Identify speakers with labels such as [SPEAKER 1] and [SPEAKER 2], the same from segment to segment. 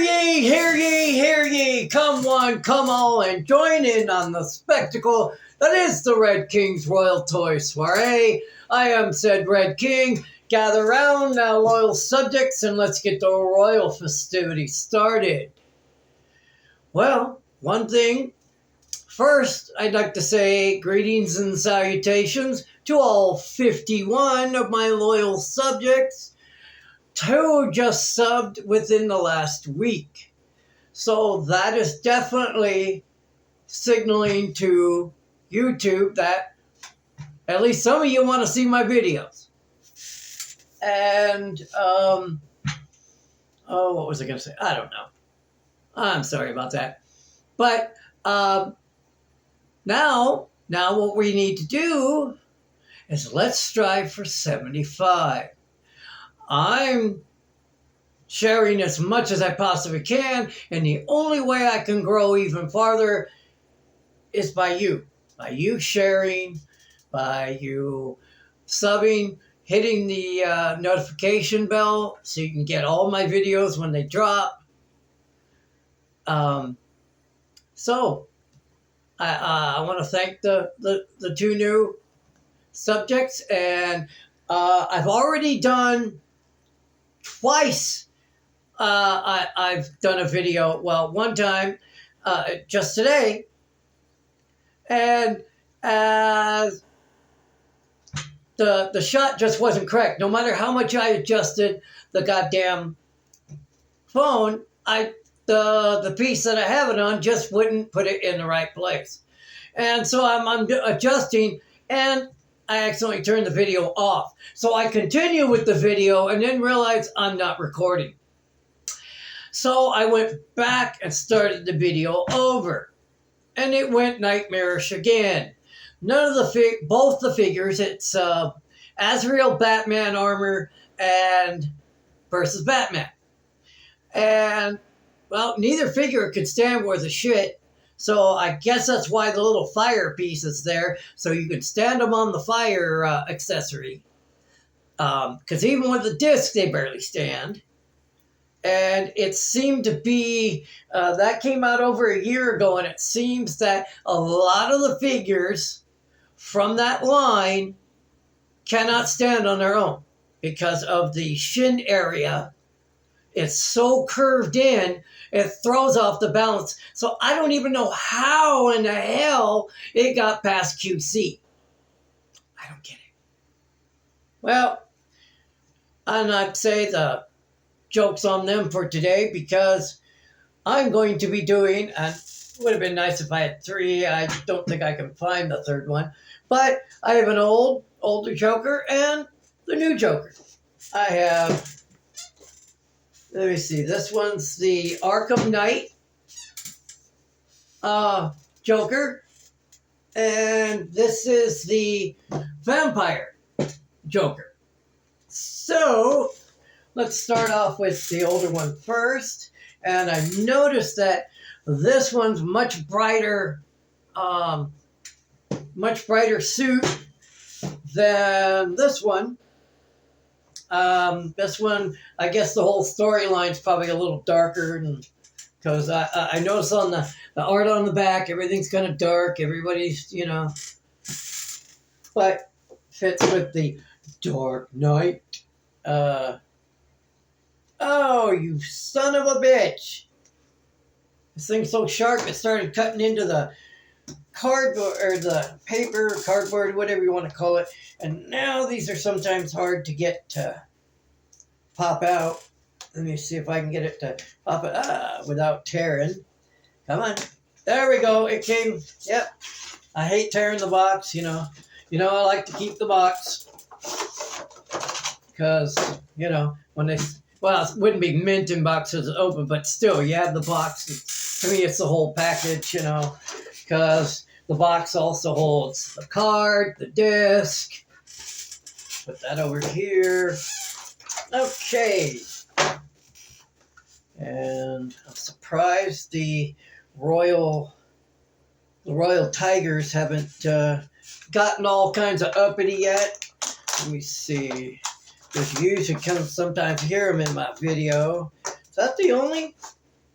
[SPEAKER 1] hear ye, hear ye, come one, come all, and join in on the spectacle that is the Red King's Royal Toy Soiree. I am said Red King. Gather round now, loyal subjects, and let's get the royal festivities started. Well, one thing. First, I'd like to say greetings and salutations to all 51 of my loyal subjects who just subbed within the last week. So that is definitely signaling to YouTube that at least some of you want to see my videos. And, what was I going to say? I don't know. I'm sorry about that. But, now what we need to do is let's strive for 75. I'm sharing as much as I possibly can, and the only way I can grow even farther is by you sharing, by you subbing, hitting the notification bell so you can get all my videos when they drop. So I want to thank the two new subjects, and I've already done twice. I've done a video, well, one time just today, and the shot just wasn't correct. No matter how much I adjusted the goddamn phone, the piece that I have it on just wouldn't put it in the right place. And so I'm adjusting, and I accidentally turned the video off. So I continue with the video and then realize I'm not recording. So I went back and started the video over, and it went nightmarish again. Both the figures, it's Azrael Batman armor and versus Batman. And, well, neither figure could stand worth a shit. So I guess that's why the little fire piece is there, so you can stand them on the fire accessory. Because even with the disc, they barely stand. And it seemed to be, that came out over a year ago, and it seems that a lot of the figures from that line cannot stand on their own because of the shin area. It's so curved in, it throws off the balance. So I don't even know how in the hell it got past QC. I don't get it. Well, I'd say the joke's on them for today, because I'm going to be doing, and it would have been nice if I had 3. I don't think I can find the third one. But I have an older Joker and the new Joker. I have... Let me see. This one's the Arkham Knight Joker. And this is the Vampire Joker. So, let's start off with the older one first. And I noticed that this one's much brighter suit than this one. This one, I guess the whole storyline's probably a little darker, because I noticed on the art on the back, everything's kind of dark. Everybody's, but fits with the Dark Knight. Oh, you son of a bitch! This thing's so sharp, it started cutting into the cardboard, or the paper, cardboard, whatever you want to call it. And now these are sometimes hard to get to pop out. Let me see if I can get it to pop it without tearing. Come on. There we go. It came. Yep. I hate tearing the box, I like to keep the box. Because, when they... Well, it wouldn't be mint in boxes open, but still, you have the box. To me, it's the whole package, because the box also holds the card, the disc. Put that over here. Okay. And I'm surprised the Royal Tigers haven't gotten all kinds of uppity yet. Let me see. Because you usually sometimes hear them in my video. Is that the only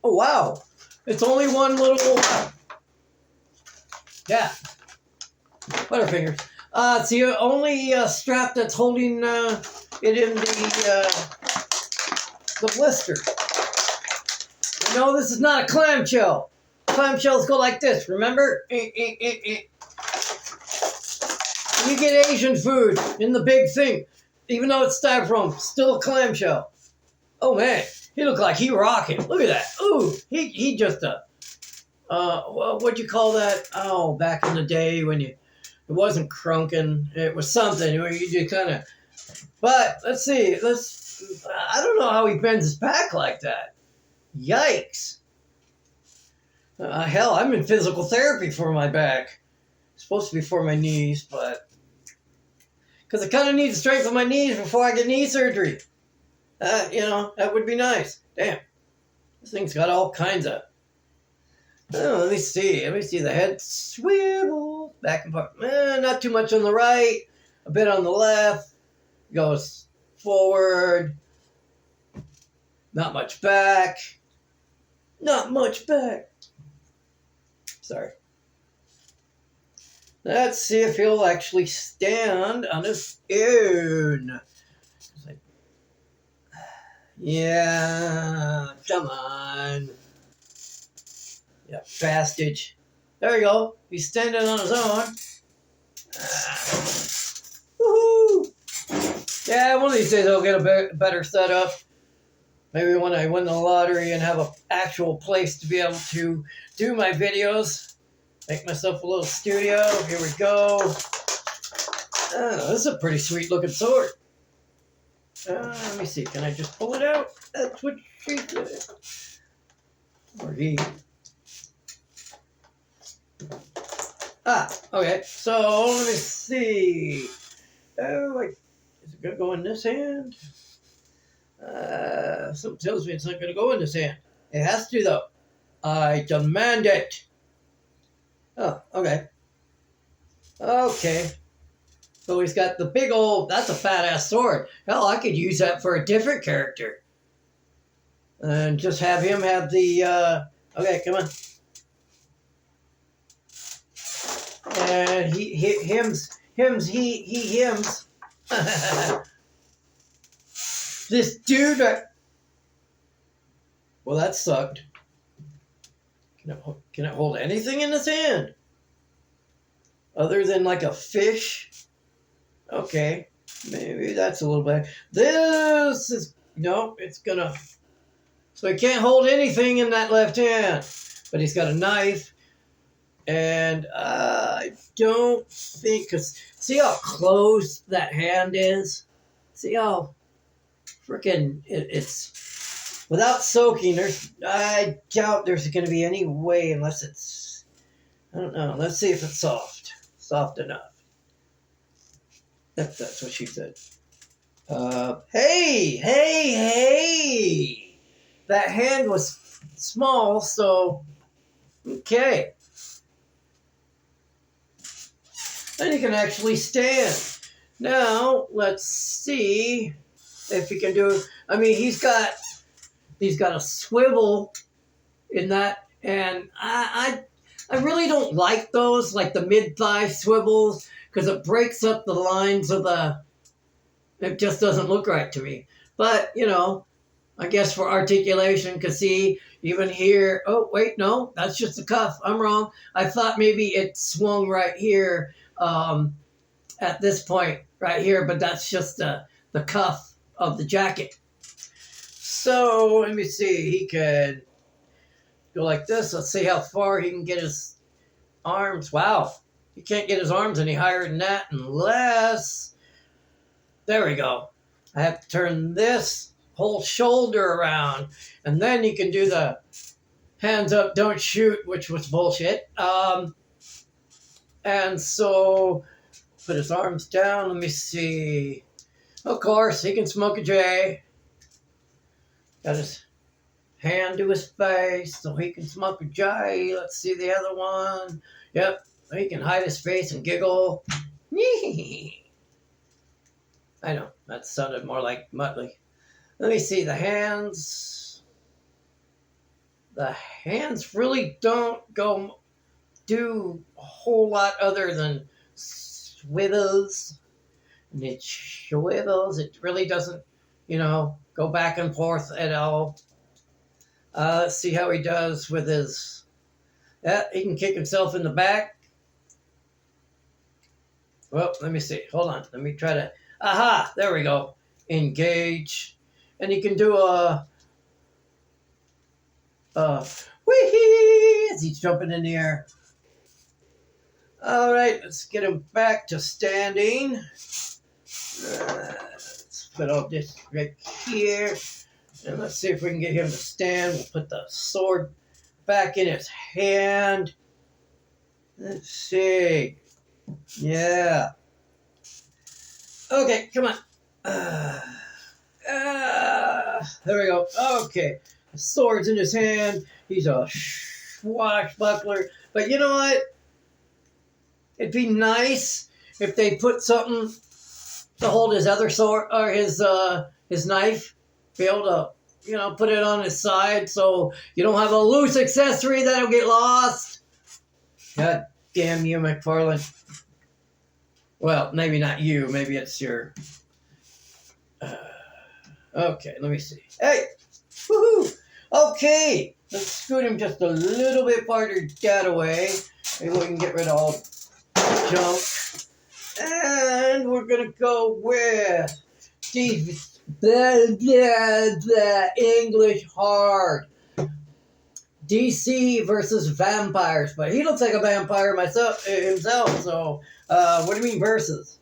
[SPEAKER 1] Oh, wow. It's only one little... Yeah. Butterfingers. It's the only strap that's holding it in the blister. No, this is not a clamshell. Clamshells go like this, remember? When you get Asian food in the big thing, even though it's styrofoam, still a clamshell. Oh man, he looked like he rocking. Look at that. Ooh, he just what'd you call that? Oh, back in the day when it wasn't crunking, it was something where you just kind of. But let's see, I don't know how he bends his back like that. Yikes. Hell, I'm in physical therapy for my back. It's supposed to be for my knees, but because I kind of need to strengthen my knees before I get knee surgery. That would be nice. Damn, this thing's got all kinds of. Oh, let me see. The head swivel back and forth. Not too much on the right, a bit on the left. Goes forward. Not much back. Not much back. Sorry. Let's see if he'll actually stand on his own. Yeah, come on. Yeah, fastage. There we go. He's standing on his own. Woohoo! Yeah, one of these days I'll get a better setup. Maybe when I win the lottery and have an actual place to be able to do my videos. Make myself a little studio. Here we go. Oh, this is a pretty sweet looking sword. Let me see. Can I just pull it out? That's what she did. Or he. Okay. So, let me see. Oh, wait. Is it going to go in this hand? Something tells me it's not going to go in this hand. It has to, though. I demand it. Oh, okay. Okay. So he's got the big old, that's a fat ass sword. Hell, I could use that for a different character. And just have him have the, okay, come on. And he hims. This dude, well, that sucked. Can it hold anything in his hand? Other than like a fish? Okay, maybe that's a little bad. This is, no, it's gonna, so he can't hold anything in that left hand. But he's got a knife. And I don't think, because see how close that hand is? See how freaking it's, without soaking, I doubt there's going to be any way unless it's, I don't know. Let's see if it's soft. Soft enough. That's what she said. Hey! That hand was small, so, okay. Then you can actually stand. Now, let's see if he can do, I mean, he's got a swivel in that, and I really don't like those, like the mid-thigh swivels, because it breaks up the lines of it just doesn't look right to me. But, I guess for articulation, because see, even here, oh, wait, no, that's just the cuff. I'm wrong. I thought maybe it swung right here at this point right here, but that's just the cuff of the jacket. So, let me see. He could go like this. Let's see how far he can get his arms. Wow. He can't get his arms any higher than that unless... There we go. I have to turn this whole shoulder around. And then you can do the hands up, don't shoot, which was bullshit. And so, put his arms down. Let me see. Of course, he can smoke a J. Got his hand to his face so he can smoke a J. Let's see the other one. Yep, he can hide his face and giggle. I know, that sounded more like Muttley. Let me see the hands. the hands really don't do a whole lot other than swivels. And it swivels. It really doesn't, go back and forth at all. Let's see how he does with his. Yeah, he can kick himself in the back. Well, let me see. Hold on. Let me try to. Aha! There we go. Engage. And he can do a wee as he's jumping in the air. All right, let's get him back to standing. Let's put all this right here. And let's see if we can get him to stand. We'll put the sword back in his hand. Let's see. Yeah. Okay, come on. There we go. Okay. The sword's in his hand. He's a swashbuckler. But you know what? It'd be nice if they put something to hold his other sword or his knife. Be able to, put it on his side so you don't have a loose accessory that'll get lost. God damn you, McFarlane. Well, maybe not you. Maybe it's your... okay, let me see. Hey! Woohoo! Okay! Let's scoot him just a little bit farther that away. Maybe we can get rid of all junk. And we're going to go with the English hard. DC versus vampires. But he looks like a vampire himself, so what do you mean versus?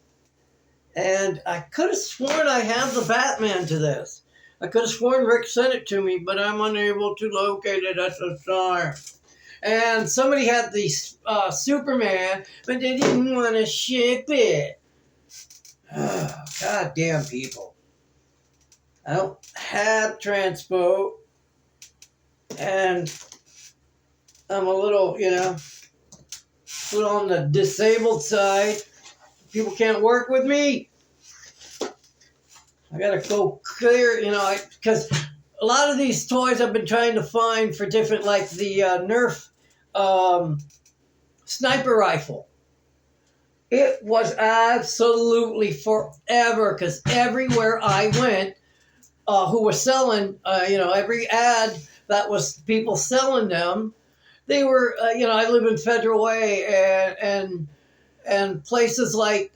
[SPEAKER 1] And I could have sworn I have the Batman to this. I could have sworn Rick sent it to me, but I'm unable to locate it at the time. And somebody had the Superman, but they didn't want to ship it. Oh, goddamn people. I don't have transpo. And I'm a little, on the disabled side. People can't work with me. I gotta go clear, because a lot of these toys I've been trying to find for different, like the Nerf sniper rifle. It was absolutely forever, because everywhere I went, who was selling, every ad that was people selling them, they were, I live in Federal Way and places like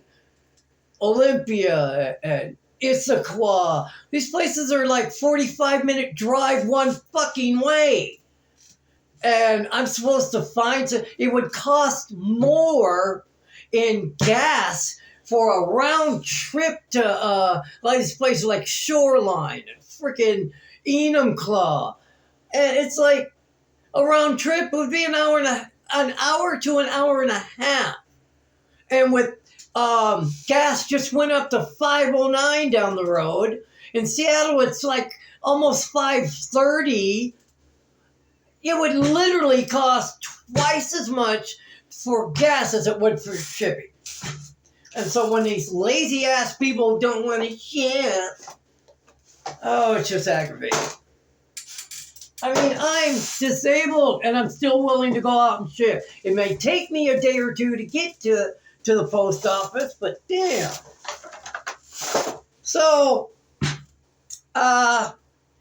[SPEAKER 1] Olympia and Issaquah. These places are like 45-minute drive one fucking way. And I'm supposed to it would cost more in gas for a round trip to like these places like Shoreline and freaking Enumclaw. And it's like a round trip would be an hour to an hour and a half. And with gas just went up to $5.09 down the road. In Seattle, it's like almost $5.30. It would literally cost twice as much for gas as it would for shipping. And so when these lazy ass people don't want to ship, it's just aggravating. I mean, I'm disabled and I'm still willing to go out and ship. It may take me a day or two to get to the post office, but damn. So,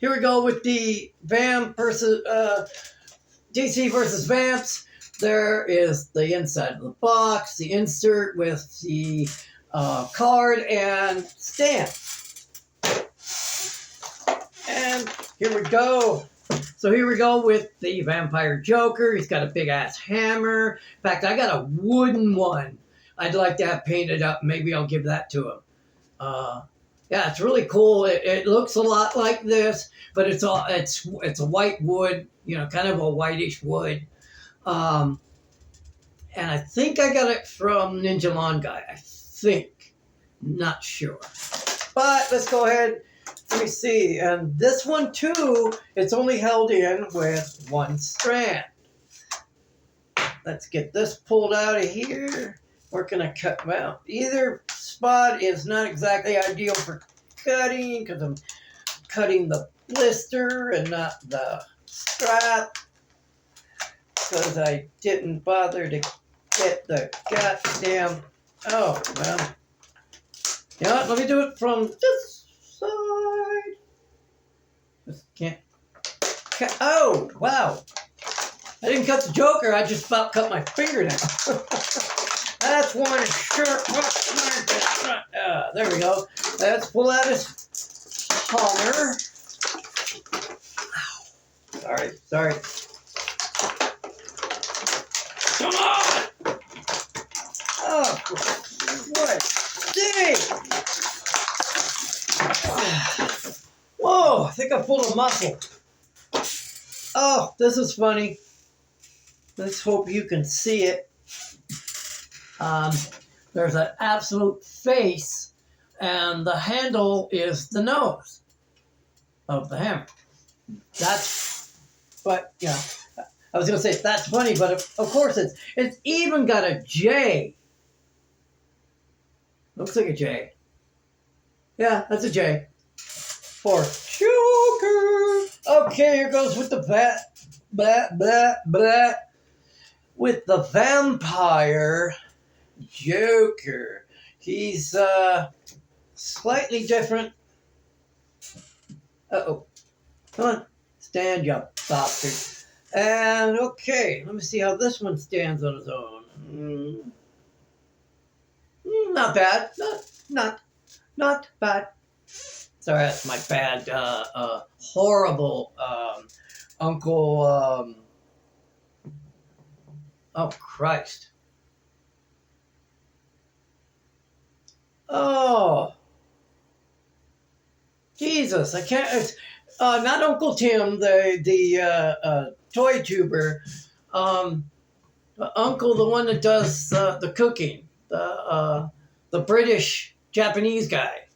[SPEAKER 1] here we go with the Vamp versus DC versus Vamps. There is the inside of the box, the insert with the card and stamp. And here we go. So here we go with the Vampire Joker. He's got a big ass hammer. In fact, I got a wooden one I'd like to have painted up. Maybe I'll give that to him. Yeah, it's really cool. It looks a lot like this, but it's a white wood, kind of a whitish wood. And I think I got it from Ninja Lawn Guy. I think. Not sure. But let's go ahead. Let me see. And this one, too, it's only held in with one strand. Let's get this pulled out of here. We're going to cut. Well, either spot is not exactly ideal for cutting because I'm cutting the blister and not the strap. because I didn't bother to get the goddamn. Oh, well. You know what? Let me do it from this side. Just can't. Oh, wow. I didn't cut the Joker. I just about cut my fingernail. That's one shirt. There we go. Let's pull out his Palmer. Ow. Sorry. Come on! Oh, what? Dang! Whoa, I think I pulled a muscle. Oh, this is funny. Let's hope you can see it. There's an absolute face, and the handle is the nose of the hammer. But yeah, I was gonna say that's funny, but of course it's even got a J. Looks like a J. Yeah, that's a J. For Joker. Okay, here goes with the with the vampire Joker. He's slightly different. Uh-oh. Come on. Stand, you bastard. And okay, let me see how this one stands on its own. Not bad. Not bad. Sorry, that's my bad, horrible Uncle. Oh, Christ. Oh. Jesus, I can't. It's, not Uncle Tim, the toy tuber. Uncle, the one that does the cooking. The British-Japanese guy.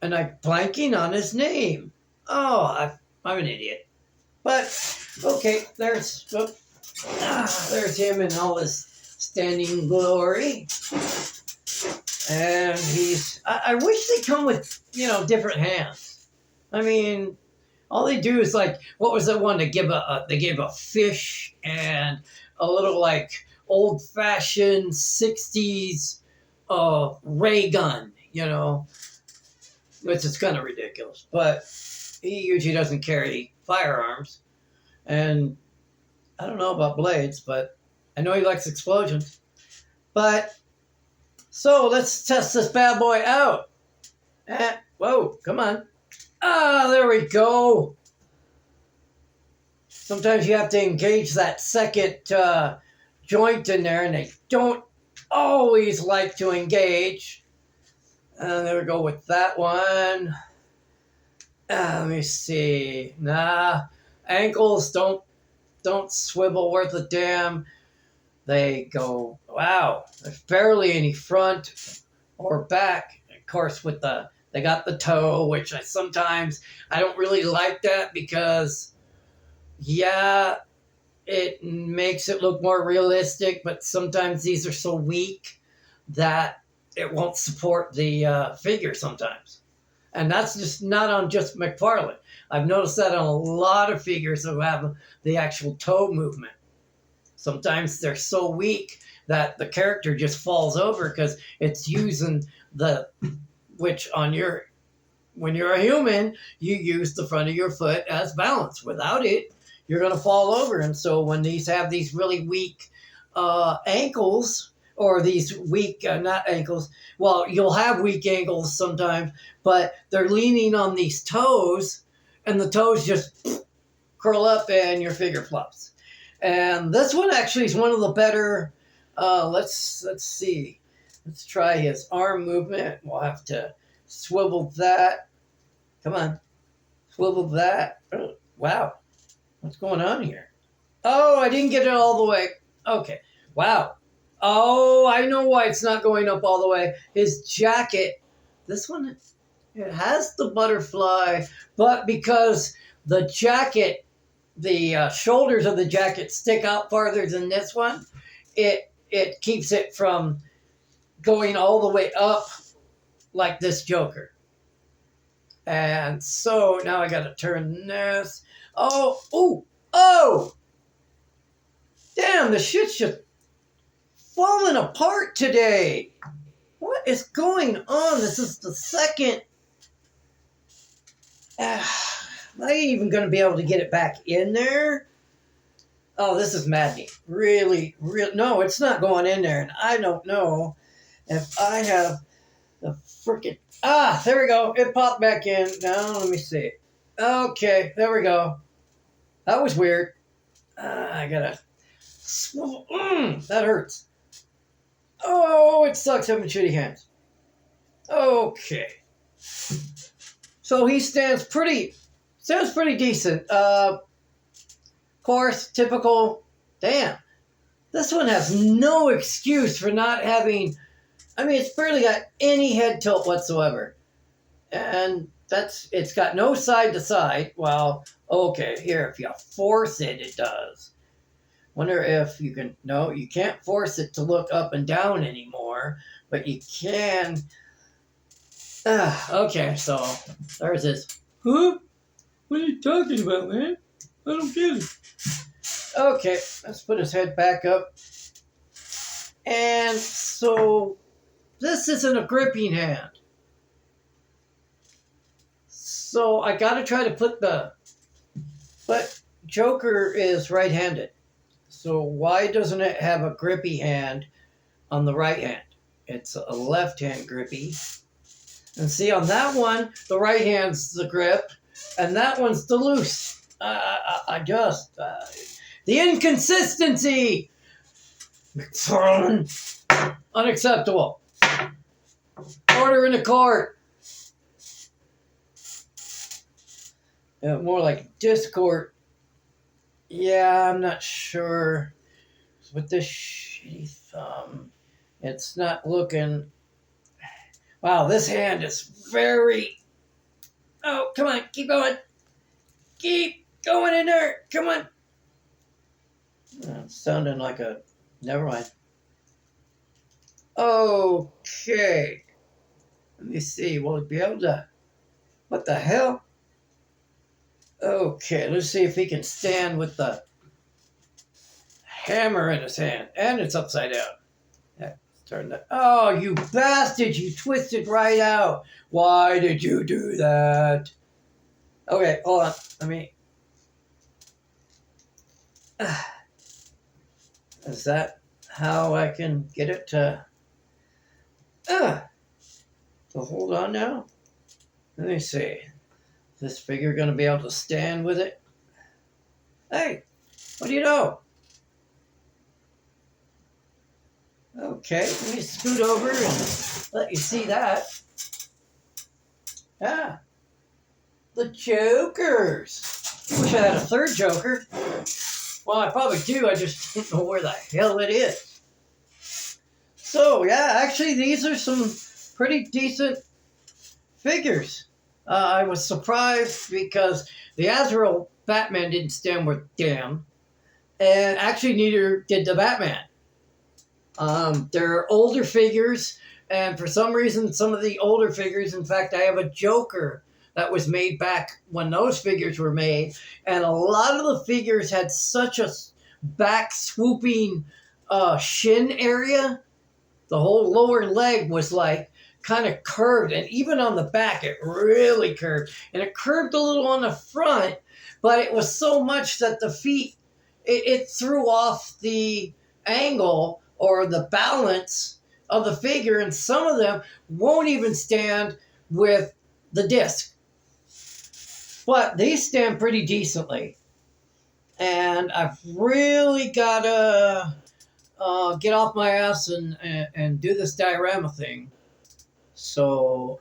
[SPEAKER 1] And I'm blanking on his name. Oh, I'm an idiot. But, okay, there's him in all his standing glory. And I wish they come with, different hands. I mean, all they do is like, what was that one? They gave a fish and a little like old-fashioned 60s ray gun, which is kind of ridiculous. But he usually doesn't carry firearms. And I don't know about blades, but I know he likes explosions. But, so let's test this bad boy out. Whoa, come on. Ah, there we go. Sometimes you have to engage that second joint in there, and they don't always like to engage. And there we go with that one. Let me see. Nah, ankles don't swivel worth a damn. They go, wow, there's barely any front or back. Of course, they got the toe, which I don't really like that because, yeah, it makes it look more realistic, but sometimes these are so weak that it won't support the figure sometimes. And that's just not on just McFarlane. I've noticed that on a lot of figures that have the actual toe movement. Sometimes they're so weak that the character just falls over because it's using which when you're a human, you use the front of your foot as balance. Without it, you're going to fall over. And so when these have these really weak ankles, or these weak, not ankles, well, you'll have weak ankles sometimes, but they're leaning on these toes, and the toes just curl up and your figure flops. And this one actually is one of the better, let's see. Let's try his arm movement. We'll have to swivel that. Come on. Swivel that. Oh, wow. What's going on here? Oh, I didn't get it all the way. Okay. Wow. Oh, I know why it's not going up all the way. His jacket, this one, it has the butterfly, but because the jacket, the shoulders of the jacket stick out farther than this one, it keeps it from going all the way up like this Joker. And so now I got to turn this. Oh! Damn, the shit's just falling apart today. What is going on? This is the second. Am I even going to be able to get it back in there? Oh, this is maddening. Really. No, it's not going in there. And I don't know if I have the freaking... there we go. It popped back in. Now, let me see. Okay, there we go. That was weird. I gotta... that hurts. Oh, it sucks having shitty hands. Okay. So he stands pretty decent. Of course, typical. Damn. This one has no excuse for not having... I mean, it's barely got any head tilt whatsoever. And it's got no side to side. Well, okay, here, if you force it, it does. Wonder if you can... No, you can't force it to look up and down anymore. But you can... okay, so there's this. Huh? What are you talking about, man? I don't get it. Okay, let's put his head back up. And so this isn't a gripping hand. So I got to try to put the... But Joker is right-handed. So why doesn't it have a grippy hand on the right hand? It's a left-hand grippy. And see, on that one, the right hand's the grip, and that one's the loose. The inconsistency! McFarlane! Unacceptable. Order in the court. More like Discord. Yeah, I'm not sure. With this shitty thumb, it's not looking... Wow, this hand is very... Oh, come on, keep going. Keep going in there. Come on. It's sounding like a... Never mind. Okay. Let me see. Will it be able to... What the hell? Okay, let's see if he can stand with the hammer in his hand. And it's upside down. Yeah, turn that. Oh, you bastard! You twisted right out. Why did you do that? Okay, hold on. Let me... Is that how I can get it to... to hold on now? Let me see. Is this figure going to be able to stand with it? Hey, what do you know? Okay, let me scoot over and let you see that. Ah, the Jokers. Wish I had a third Joker. Well, I probably do. I just don't know where the hell it is. So, yeah, actually, these are some pretty decent figures. I was surprised because the Azrael Batman didn't stand worth damn. And actually, neither did the Batman. They're older figures. And for some reason, some of the older figures, in fact, I have a Joker that was made back when those figures were made. And a lot of the figures had such a back swooping shin area. The whole lower leg was like kind of curved. And even on the back, it really curved. And it curved a little on the front. But it was so much that the feet, it threw off the angle or the balance of the figure, and some of them won't even stand with the disc. But these stand pretty decently. And I've really got to get off my ass and do this diorama thing. So,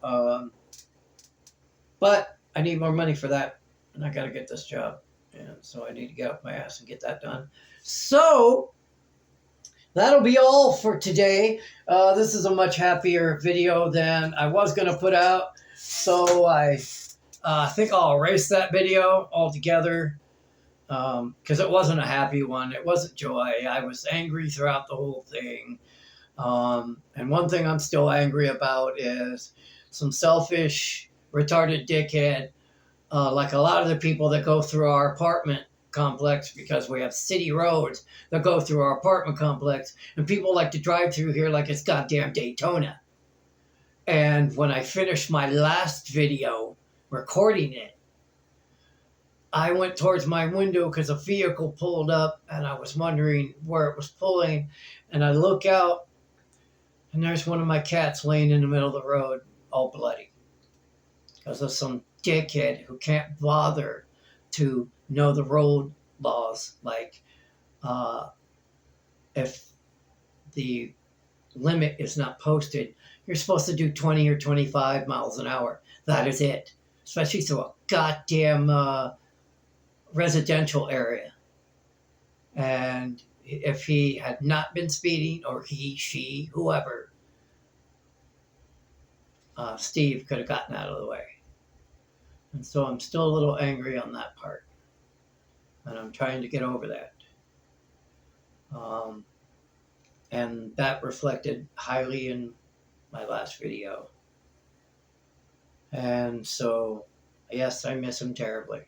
[SPEAKER 1] but I need more money for that, and I got to get this job. And so I need to get off my ass and get that done. So that'll be all for today. This is a much happier video than I was going to put out. So I think I'll erase that video altogether because it wasn't a happy one. It wasn't joy. I was angry throughout the whole thing. And one thing I'm still angry about is some selfish, retarded dickhead, like a lot of the people that go through our apartment complex because we have city roads that go through our apartment complex, and people like to drive through here like it's goddamn Daytona. And when I finished my last video recording it, I went towards my window because a vehicle pulled up, and I was wondering where it was pulling, and I look out, and there's one of my cats laying in the middle of the road, all bloody, because of some dickhead who can't bother to know the road laws. Like, if the limit is not posted, you're supposed to do 20 or 25 miles an hour. That is it, especially through a goddamn residential area. And if he had not been speeding, or he, she, whoever, Steve could have gotten out of the way. And so I'm still a little angry on that part. And I'm trying to get over that. And that reflected highly in my last video. And so, yes, I miss him terribly.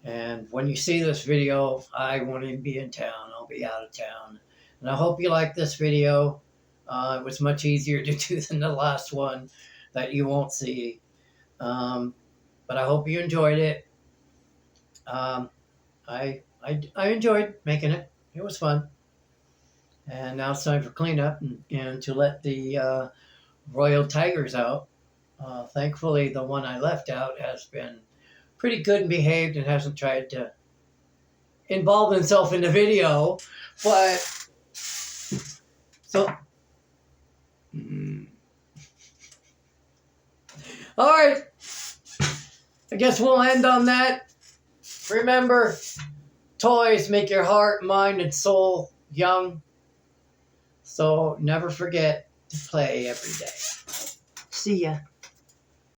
[SPEAKER 1] And when you see this video, I won't even be in town. I'll be out of town. And I hope you like this video. It was much easier to do than the last one that you won't see. But I hope you enjoyed it. I enjoyed making it. It was fun. And now it's time for cleanup and to let the royal tigers out. Thankfully, the one I left out has been pretty good and behaved and hasn't tried to involve himself in the video. But, so, all right. I guess we'll end on that. Remember, toys make your heart, mind, and soul young. So never forget to play every day. See ya.